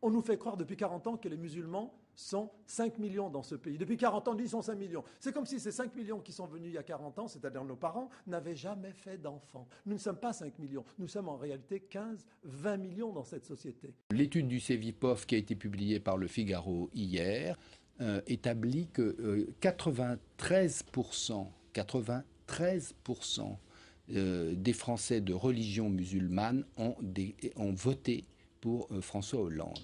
On nous fait croire depuis 40 ans que les musulmans sont 5 millions dans ce pays. Depuis 40 ans, ils sont 5 millions. C'est comme si ces 5 millions qui sont venus il y a 40 ans, c'est-à-dire nos parents, n'avaient jamais fait d'enfants. Nous ne sommes pas 5 millions, nous sommes en réalité 15, 20 millions dans cette société. L'étude du Cevipof qui a été publiée par Le Figaro hier établit que 93% des Français de religion musulmane ont voté pour François Hollande.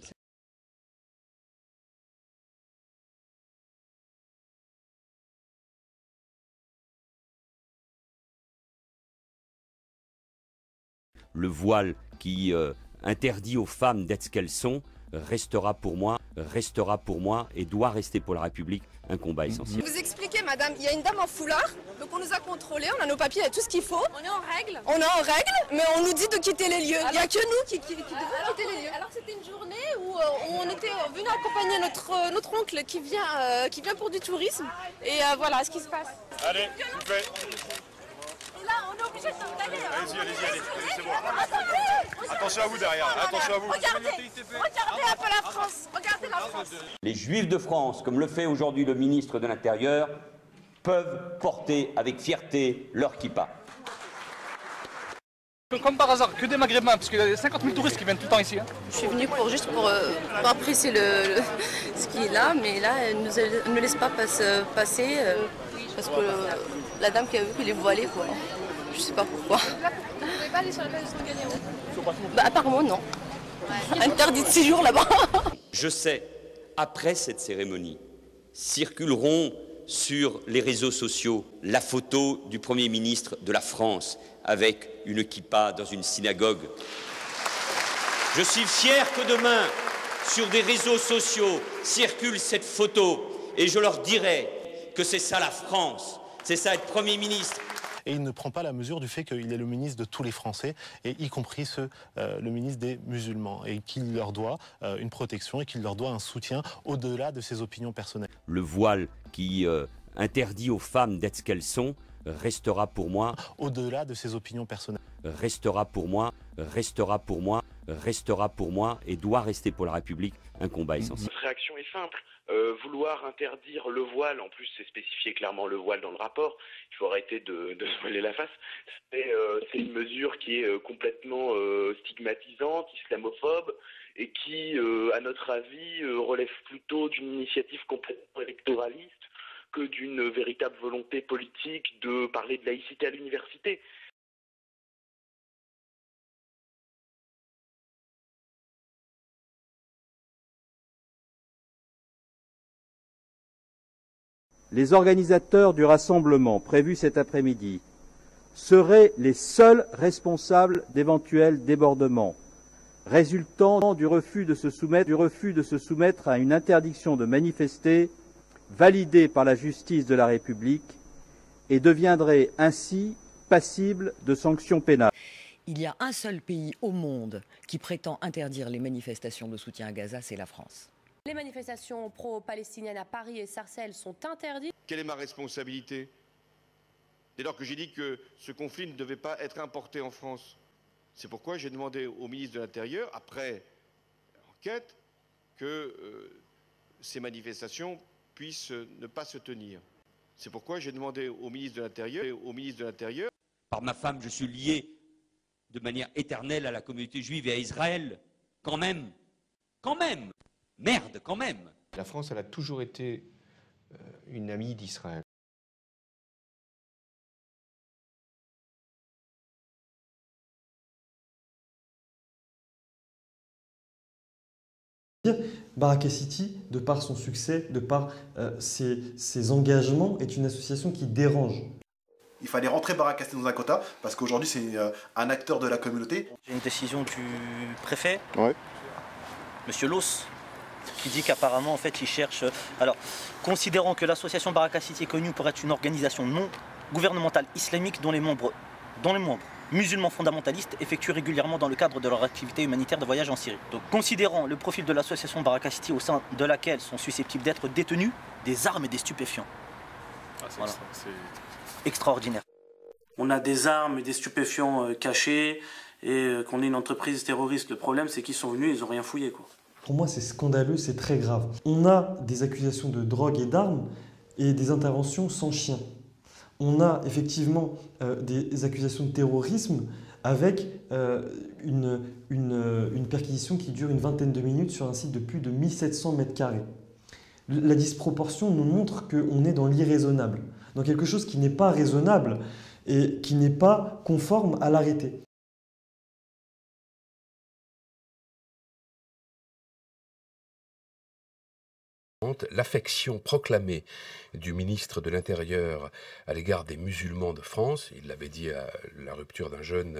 Le voile qui interdit aux femmes d'être ce qu'elles sont restera pour moi et doit rester pour la République un combat essentiel. Vous expliquez, madame, il y a une dame en foulard, donc on nous a contrôlés, on a nos papiers, il y a tout ce qu'il faut. On est en règle. On est en règle, mais on nous dit de quitter les lieux. Il n'y a que nous qui devons quitter les lieux. Alors c'était une journée où on était venu accompagner notre oncle qui vient pour du tourisme. Et voilà ce qui se passe. Allez, s'il vous plaît. Et là, on est obligé d'aller. Allez-y, c'est bon. Attention à vous derrière, attention à vous. Regardez un peu la France. Regardez la France. Les Juifs de France, comme le fait aujourd'hui le ministre de l'Intérieur, peuvent porter avec fierté leur kippa. Comme par hasard, que des Maghrébins, parce qu'il y a 50 000 touristes qui viennent tout le temps ici. Je suis venue juste pour apprécier ce qui est là, mais là, elle ne laisse pas passer parce que la dame qui a vu qu'il est voilée, quoi. Je sais pas pourquoi. Vous ne pouvez pas aller sur la place de Trocadéro? Bah apparemment non. Interdit de séjour là-bas. Je sais, après cette cérémonie, circuleront sur les réseaux sociaux la photo du Premier ministre de la France avec une kippa dans une synagogue. Je suis fier que demain, sur des réseaux sociaux, circule cette photo et je leur dirai que c'est ça la France, c'est ça être Premier ministre. Et il ne prend pas la mesure du fait qu'il est le ministre de tous les Français, et y compris le ministre des musulmans, et qu'il leur doit une protection et qu'il leur doit un soutien au-delà de ses opinions personnelles. Le voile qui interdit aux femmes d'être ce qu'elles sont restera pour moi. Au-delà de ses opinions personnelles. Restera pour moi et doit rester pour la République un combat essentiel. Notre réaction est simple. Vouloir interdire le voile, en plus c'est spécifié clairement le voile dans le rapport, il faut arrêter de se voiler la face, c'est une mesure qui est complètement stigmatisante, islamophobe, et qui, à notre avis, relève plutôt d'une initiative complètement électoraliste que d'une véritable volonté politique de parler de laïcité à l'université. Les organisateurs du rassemblement prévu cet après-midi seraient les seuls responsables d'éventuels débordements résultant du refus de se soumettre à une interdiction de manifester validée par la justice de la République et deviendraient ainsi passibles de sanctions pénales. Il y a un seul pays au monde qui prétend interdire les manifestations de soutien à Gaza, c'est la France. Les manifestations pro-palestiniennes à Paris et Sarcelles sont interdites. Quelle est ma responsabilité dès lors que j'ai dit que ce conflit ne devait pas être importé en France? C'est pourquoi j'ai demandé au ministre de l'Intérieur, après enquête, que ces manifestations puissent ne pas se tenir. C'est pourquoi j'ai demandé au ministre de l'Intérieur... Par ma femme, je suis lié de manière éternelle à la communauté juive et à Israël. Quand même. Merde, quand même. La France, elle a toujours été une amie d'Israël. Baraka City, de par son succès, de par ses engagements, est une association qui dérange. Il fallait rentrer Baraka City dans un quota, parce qu'aujourd'hui c'est un acteur de la communauté. J'ai une décision du préfet, Monsieur Loss, qui dit qu'apparemment en fait il cherche... Alors, considérant que l'association Baraka City est connue pour être une organisation non gouvernementale islamique dont les membres musulmans fondamentalistes effectuent régulièrement dans le cadre de leur activité humanitaire de voyage en Syrie. Donc, considérant le profil de l'association Baraka City au sein de laquelle sont susceptibles d'être détenus des armes et des stupéfiants. Voilà. Extraordinaire. On a des armes et des stupéfiants cachés et qu'on est une entreprise terroriste. Le problème c'est qu'ils sont venus, ils n'ont rien fouillé, quoi. Pour moi, c'est scandaleux, c'est très grave. On a des accusations de drogue et d'armes et des interventions sans chien. On a effectivement des accusations de terrorisme avec une perquisition qui dure une vingtaine de minutes sur un site de plus de 1700 mètres carrés. La disproportion nous montre qu'on est dans l'irraisonnable, dans quelque chose qui n'est pas raisonnable et qui n'est pas conforme à l'arrêté. L'affection proclamée du ministre de l'Intérieur à l'égard des musulmans de France, il l'avait dit à la rupture d'un jeûne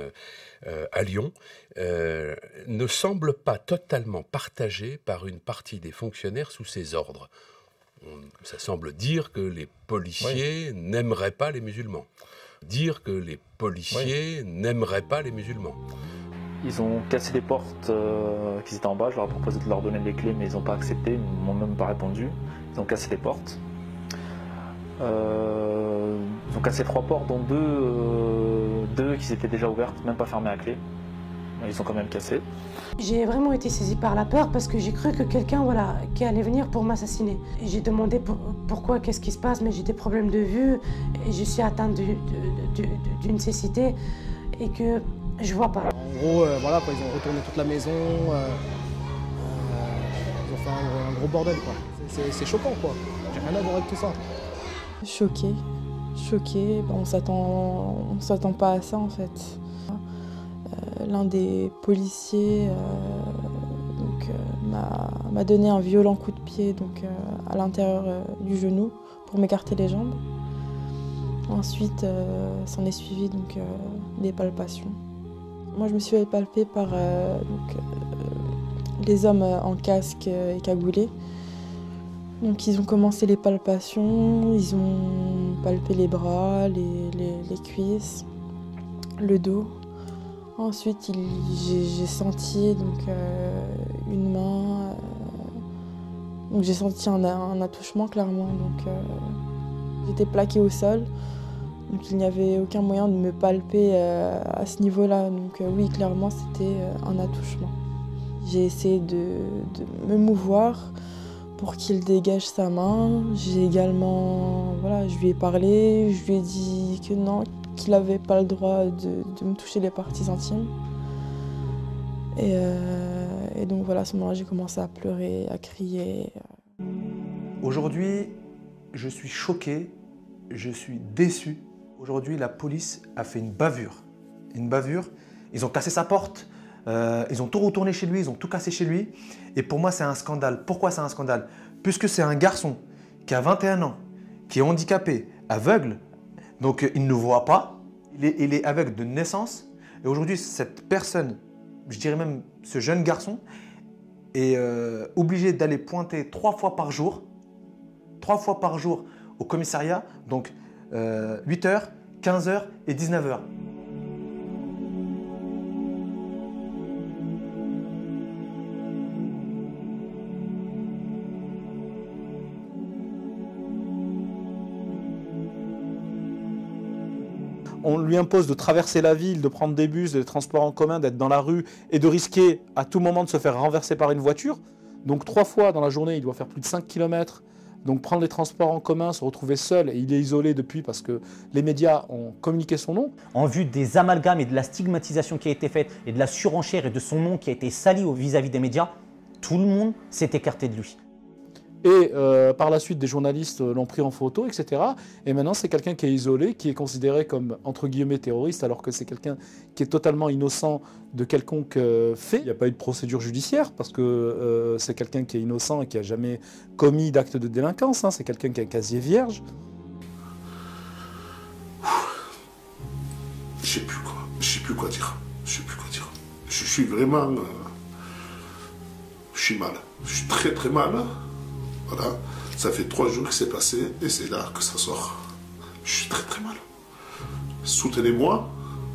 à Lyon, ne semble pas totalement partagée par une partie des fonctionnaires sous ses ordres. Ça semble dire que les policiers n'aimeraient pas les musulmans. Dire que les policiers n'aimeraient pas les musulmans. Ils ont cassé les portes qui étaient en bas, je leur ai proposé de leur donner les clés mais ils n'ont pas accepté, ils ne m'ont même pas répondu. Ils ont cassé les portes. Ils ont cassé 3 portes dont deux qui étaient déjà ouvertes, même pas fermées à clé. Mais ils ont quand même cassé. J'ai vraiment été saisie par la peur parce que j'ai cru que quelqu'un qui allait venir pour m'assassiner. J'ai demandé pourquoi, qu'est-ce qui se passe, mais j'ai des problèmes de vue et je suis atteinte d'une cécité et que je vois pas. En gros, voilà, quoi, ils ont retourné toute la maison, ils ont fait un gros bordel, quoi. C'est choquant, quoi. J'ai rien à voir avec tout ça. Choquée, on s'attend pas à ça en fait. L'un des policiers m'a donné un violent coup de pied à l'intérieur du genou pour m'écarter les jambes. Ensuite, s'en est suivi des palpations. Moi, je me suis fait palper par les hommes en casque et cagoulés. Donc, ils ont commencé les palpations, ils ont palpé les bras, les cuisses, le dos. Ensuite, j'ai senti une main. Donc, j'ai senti un attouchement clairement. J'étais plaquée au sol. Donc il n'y avait aucun moyen de me palper à ce niveau-là. Donc oui, clairement, c'était un attouchement. J'ai essayé de me mouvoir pour qu'il dégage sa main. J'ai également, je lui ai parlé, je lui ai dit que non, qu'il n'avait pas le droit de me toucher les parties intimes. Et donc voilà, à ce moment-là, j'ai commencé à pleurer, à crier. Aujourd'hui, je suis choqué, je suis déçu. Aujourd'hui, la police a fait une bavure. Ils ont cassé sa porte, ils ont tout retourné chez lui, ils ont tout cassé chez lui. Et pour moi, c'est un scandale. Pourquoi c'est un scandale? Puisque c'est un garçon qui a 21 ans, qui est handicapé, aveugle, donc il ne voit pas, il est aveugle de naissance. Et aujourd'hui, cette personne, je dirais même ce jeune garçon, est obligé d'aller pointer 3 fois par jour au commissariat, donc 8h, 15h et 19h. On lui impose de traverser la ville, de prendre des bus, des transports en commun, d'être dans la rue et de risquer à tout moment de se faire renverser par une voiture. Donc 3 fois dans la journée, il doit faire plus de 5 km. Donc prendre les transports en commun, se retrouver seul, et il est isolé depuis parce que les médias ont communiqué son nom. En vue des amalgames et de la stigmatisation qui a été faite et de la surenchère et de son nom qui a été sali vis-à-vis des médias, tout le monde s'est écarté de lui. Et par la suite, des journalistes l'ont pris en photo, etc. Et maintenant, c'est quelqu'un qui est isolé, qui est considéré comme, entre guillemets, terroriste, alors que c'est quelqu'un qui est totalement innocent de quelconque fait. Il n'y a pas eu de procédure judiciaire, parce que c'est quelqu'un qui est innocent et qui n'a jamais commis d'acte de délinquance. Hein. C'est quelqu'un qui a un casier vierge. Je sais plus quoi dire. Je suis vraiment... je suis mal. Je suis très très mal. Voilà, ça fait 3 jours que c'est passé et c'est là que ça sort. Je suis très très mal. Soutenez-moi,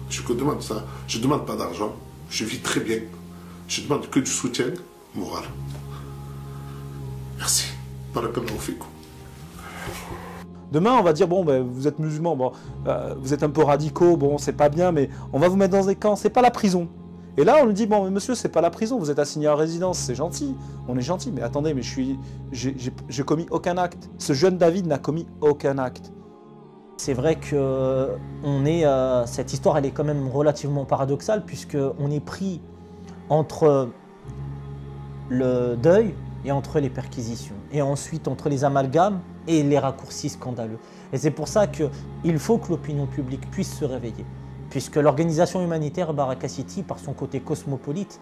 je vous demande ça. Je ne demande pas d'argent, je vis très bien. Je demande que du soutien moral. Merci. Barakallahu fikum. Demain, on va dire, bon, ben, vous êtes musulmans, bon, vous êtes un peu radicaux, bon, c'est pas bien, mais on va vous mettre dans des camps, c'est pas la prison. Et là, on lui dit, bon, mais monsieur, c'est pas la prison, vous êtes assigné en résidence, c'est gentil, on est gentil, mais attendez, mais j'ai commis aucun acte. Ce jeune David n'a commis aucun acte. C'est vrai que cette histoire, elle est quand même relativement paradoxale, puisqu'on est pris entre le deuil et entre les perquisitions, et ensuite entre les amalgames et les raccourcis scandaleux. Et c'est pour ça qu'il faut que l'opinion publique puisse se réveiller, puisque l'organisation humanitaire Baraka City, par son côté cosmopolite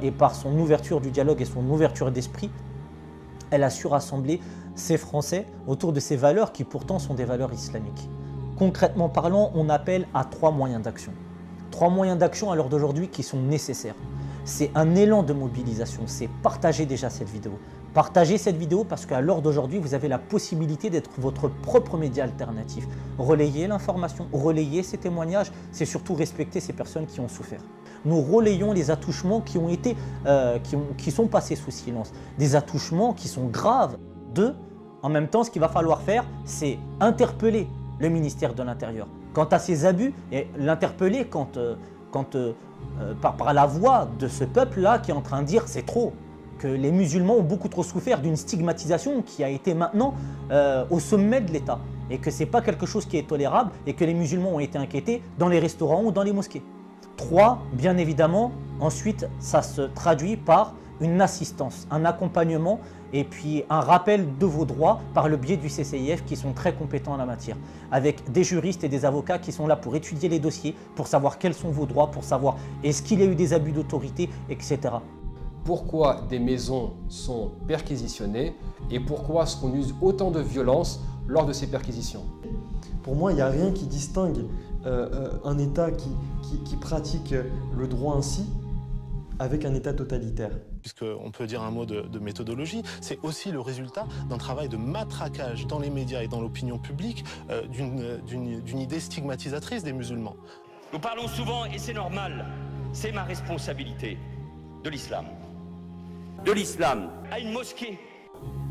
et par son ouverture du dialogue et son ouverture d'esprit, elle a su rassembler ces Français autour de ces valeurs qui pourtant sont des valeurs islamiques. Concrètement parlant, on appelle à 3 moyens d'action. 3 moyens d'action à l'heure d'aujourd'hui qui sont nécessaires. C'est un élan de mobilisation, c'est partager déjà cette vidéo. Partagez cette vidéo parce qu'à l'heure d'aujourd'hui, vous avez la possibilité d'être votre propre média alternatif. Relayez l'information, relayez ces témoignages, c'est surtout respecter ces personnes qui ont souffert. Nous relayons les attouchements qui ont été, qui sont passés sous silence, des attouchements qui sont graves. En même temps, ce qu'il va falloir faire, c'est interpeller le ministère de l'Intérieur quant à ces abus et l'interpeller par la voix de ce peuple-là qui est en train de dire c'est trop, que les musulmans ont beaucoup trop souffert d'une stigmatisation qui a été maintenant au sommet de l'État et que ce n'est pas quelque chose qui est tolérable et que les musulmans ont été inquiétés dans les restaurants ou dans les mosquées. 3, bien évidemment, ensuite, ça se traduit par une assistance, un accompagnement et puis un rappel de vos droits par le biais du CCIF qui sont très compétents en la matière, avec des juristes et des avocats qui sont là pour étudier les dossiers, pour savoir quels sont vos droits, pour savoir est-ce qu'il y a eu des abus d'autorité, etc. Pourquoi des maisons sont perquisitionnées et pourquoi est-ce qu'on use autant de violence lors de ces perquisitions? Pour moi, il n'y a rien qui distingue un État qui pratique le droit ainsi avec un État totalitaire. Puisqu'on peut dire un mot de méthodologie, c'est aussi le résultat d'un travail de matraquage dans les médias et dans l'opinion publique d'une idée stigmatisatrice des musulmans. Nous parlons souvent, et c'est normal, c'est ma responsabilité, de l'islam. De l'islam à une mosquée,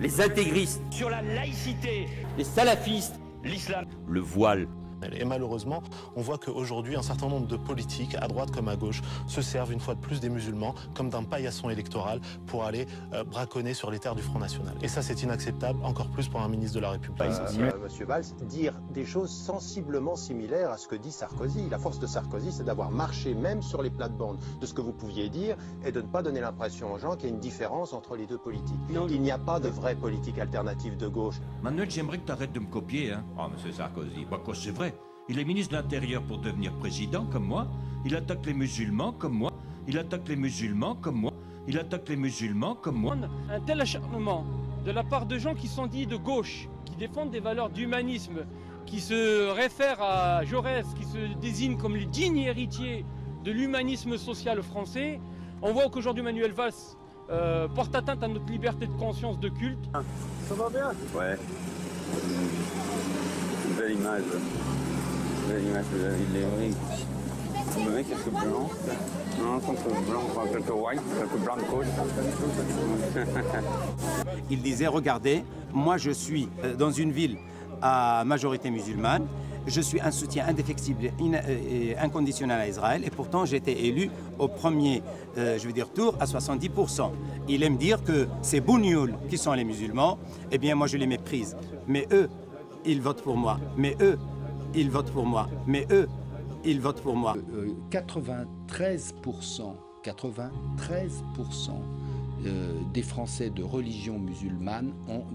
les intégristes, sur la laïcité, les salafistes, l'islam, le voile. Et malheureusement, on voit qu'aujourd'hui, un certain nombre de politiques, à droite comme à gauche, se servent une fois de plus des musulmans comme d'un paillasson électoral pour aller braconner sur les terres du Front National. Et ça, c'est inacceptable, encore plus pour un ministre de la République. Monsieur Valls, dire des choses sensiblement similaires à ce que dit Sarkozy. La force de Sarkozy, c'est d'avoir marché même sur les plates-bandes de ce que vous pouviez dire et de ne pas donner l'impression aux gens qu'il y a une différence entre les deux politiques. Non. Il n'y a pas de vraie politique alternative de gauche. Manuel, j'aimerais que tu arrêtes de me copier. Hein. Oh, monsieur Sarkozy, bah, quoi, c'est vrai. Il est ministre de l'Intérieur pour devenir président, comme moi. Il attaque les musulmans, comme moi. Il attaque les musulmans, comme moi. Il attaque les musulmans, comme moi. Un tel acharnement de la part de gens qui sont dits de gauche, qui défendent des valeurs d'humanisme, qui se réfèrent à Jaurès, qui se désignent comme les dignes héritiers de l'humanisme social français. On voit qu'aujourd'hui Manuel Valls porte atteinte à notre liberté de conscience de culte. Ça va bien? Ouais. Une belle image. L'image de David Léry. Le mec est blanc. Non, contre blanc, quelques white, quelques blancs de côte. Il disait, regardez, moi je suis dans une ville à majorité musulmane, je suis un soutien indéfectible et inconditionnel à Israël et pourtant j'ai été élu au premier tour à 70%. Il aime dire que ces bougnoul qui sont les musulmans, eh bien moi je les méprise. Mais eux, ils votent pour moi. Mais eux, ils votent pour moi, mais eux, ils votent pour moi. 93% des Français de religion musulmane ont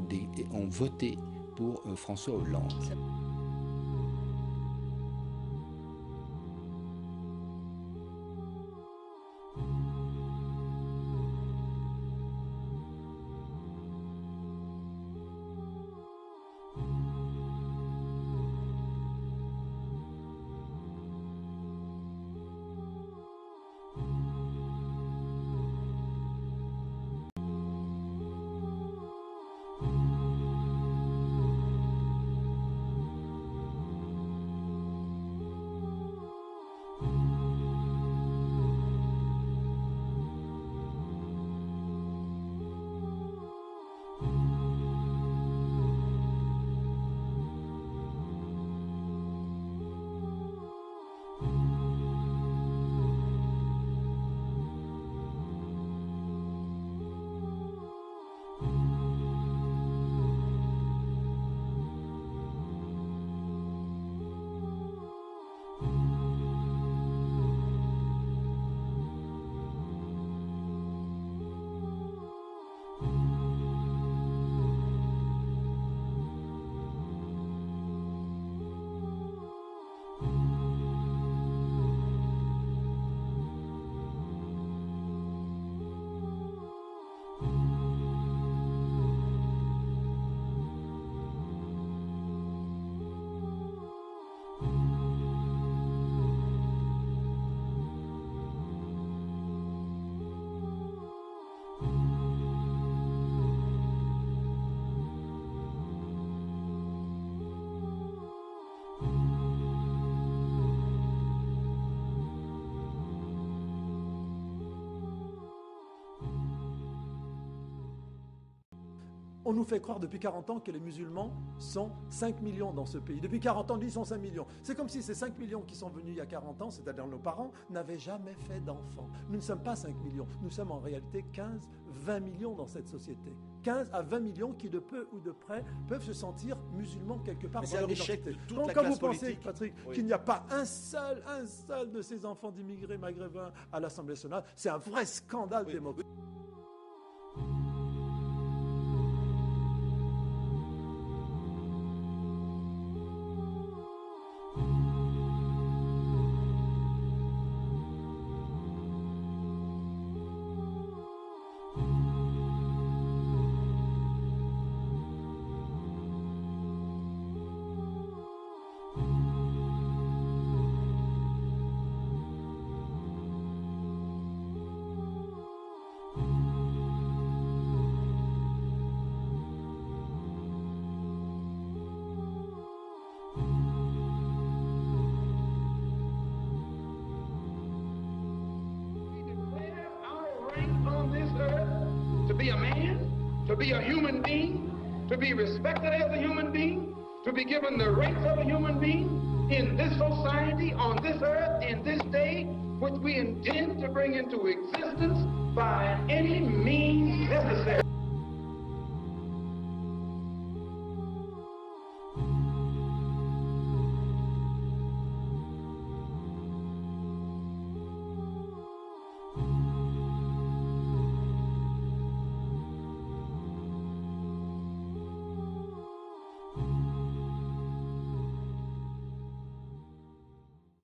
voté pour François Hollande. On nous fait croire depuis 40 ans que les musulmans sont 5 millions dans ce pays. Depuis 40 ans, ils sont 5 millions. C'est comme si ces 5 millions qui sont venus il y a 40 ans, c'est-à-dire nos parents, n'avaient jamais fait d'enfants. Nous ne sommes pas 5 millions. Nous sommes en réalité 15, 20 millions dans cette société. 15 à 20 millions qui, de peu ou de près, peuvent se sentir musulmans quelque part dans leur identité. Donc, quand vous pensez, Patrick, qu'il n'y a pas un seul de ces enfants d'immigrés maghrébins à l'Assemblée nationale, c'est un vrai scandale démocratique. To be a man, to be a human being, to be respected as a human being, to be given the rights of a human being in this society, on this earth, in this day, which we intend to bring into existence by any means necessary.